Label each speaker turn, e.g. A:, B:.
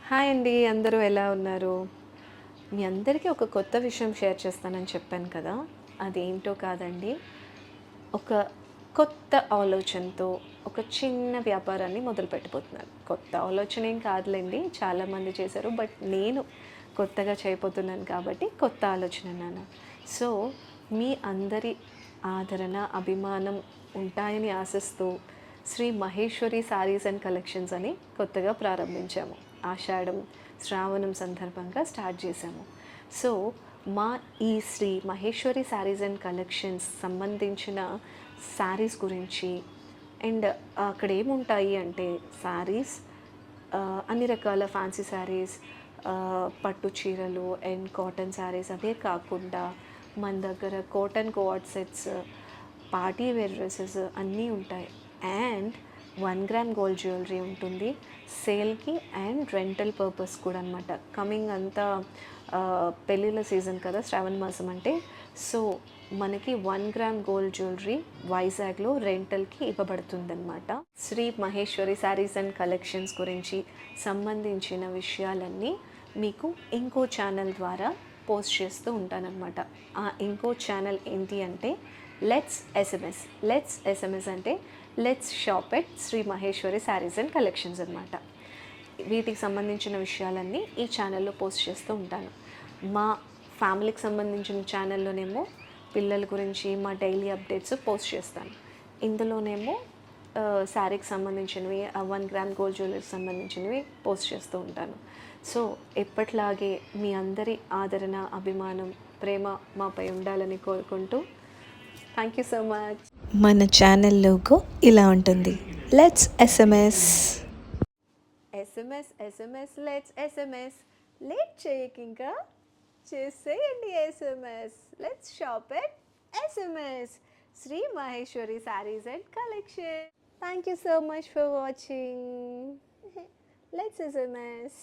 A: Hi అండి. అందరూ ఎలా ఉన్నారు? మీ అందరికీ ఒక కొత్త విషయం షేర్ చేస్తానని చెప్పాను కదా! అదేంటో కాదండి. ఒక కొత్త ఆలోచనతో ఒక చిన్న వ్యాపారాన్ని మొదలుపెట్టబోతున్నాను. కొత్త ఆలోచన ఏం కాదులెండి. చాలామంది చేశారు. బట్ నేను కొత్తగా చేయబోతున్నాను కాబట్టి కొత్త ఆలోచన అన్నాను. సో, మీ అందరి ఆదరణ, అభిమానం ఉంటాయని ఆశిస్తూ Shri Maheshwari sarees and collections అని కొత్తగా ప్రారంభించాము. ఆషాఢం, శ్రావణం సందర్భంగా స్టార్ట్ చేశాము. సో, మా ఈ Shri Maheshwari sarees and collections సంబంధించిన శారీస్ గురించి అండ్ అక్కడ ఏముంటాయి అంటే శారీస్, అన్ని రకాల ఫ్యాన్సీ శారీస్, పట్టు చీరలు అండ్ కాటన్ శారీస్ అవే కాకుండా మన దగ్గర cotton coord sets, party wear dresses అన్నీ ఉంటాయి. అండ్ 1 గ్రామ్ గోల్డ్ జ్యువెలరీ ఉంటుంది సేల్కి అండ్ రెంటల్ పర్పస్ కూడా అనమాట. కమింగ్ అంతా పెళ్ళిళ్ళ సీజన్ కదా శ్రావణ మాసం అంటే. సో మనకి 1 గ్రామ్ గోల్డ్ జ్యువెలరీ వైజాగ్లో రెంటల్కి ఇవ్వబడుతుందన్నమాట. Shri Maheshwari sarees and collections గురించి సంబంధించిన విషయాలన్నీ మీకు ఇంకో ఛానల్ ద్వారా పోస్ట్ చేస్తూ ఉంటానన్నమాట. ఆ ఇంకో ఛానల్ ఏంటి అంటే లెట్స్ ఎస్ఎంఎస్ అంటే let's shop at Sri Maheshwari sarees and collections అనమాట. వీటికి సంబంధించిన విషయాలన్నీ ఈ ఛానల్లో పోస్ట్ చేస్తూ ఉంటాను. మా ఫ్యామిలీకి సంబంధించిన ఛానల్లోనేమో పిల్లల గురించి మా డైలీ అప్డేట్స్ పోస్ట్ చేస్తాను. ఇందులోనేమో శారీకి సంబంధించినవి, 1 గ్రామ్ గోల్డ్ జ్యువెలరీకి సంబంధించినవి పోస్ట్ చేస్తూ ఉంటాను. సో ఎప్పట్లాగే మీ అందరి ఆదరణ, అభిమానం, ప్రేమ మాపై ఉండాలని కోరుకుంటూ థ్యాంక్ యూ సో మచ్. మన ఛానల్ లోగో ఇలా ఉంటుంది. Let's SMS. Let's SMS. Late చేయక ఇంకా చేసేయండి SMS. Let's shop at SMS Sri Maheshwari sarees and collection. Thank you so much for watching. Let's SMS.